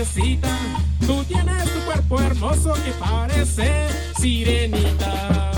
yaquecita, tú tienes tu cuerpo hermoso que parece sirenita.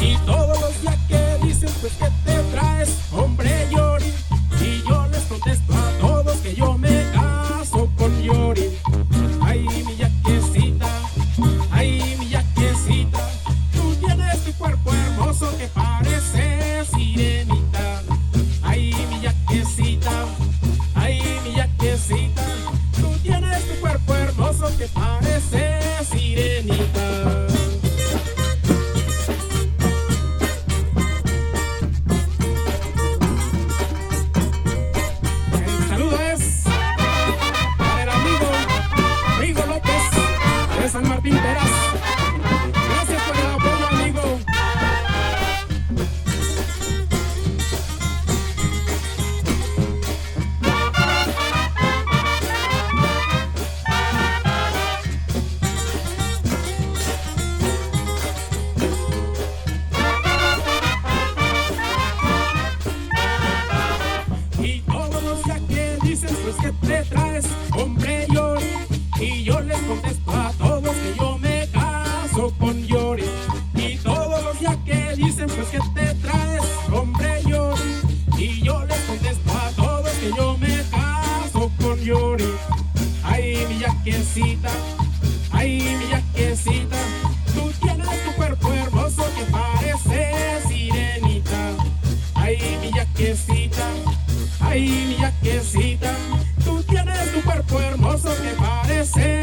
Y todos los días que dicen pues que te traes, hombre Yori, y yo les contesto a todos que yo me caso con Yori. Ay, mi yaquecita, ay, mi yaquecita, tú tienes tu cuerpo hermoso que parece sirenita. Ay, mi yaquecita, ay, mi yaquecita, tú tienes tu cuerpo hermoso que parece sirenita. San Martín Peras, gracias por el apoyo, amigo. Y todos los días que dicen pues que te traes, hombre Yori, y yo les contesto a todos que yo me caso con Yori. Y todos los días que dicen pues que te traes, hombre Yori, y yo les contesto a todos que yo me caso con Yori. Ay, mi yaquecita, ay, mi yaquecita, tú tienes tu cuerpo hermoso que parece sirenita. Ay, mi yaquecita, ay, mi yaquecita, tú tienes tu cuerpo hermoso que parece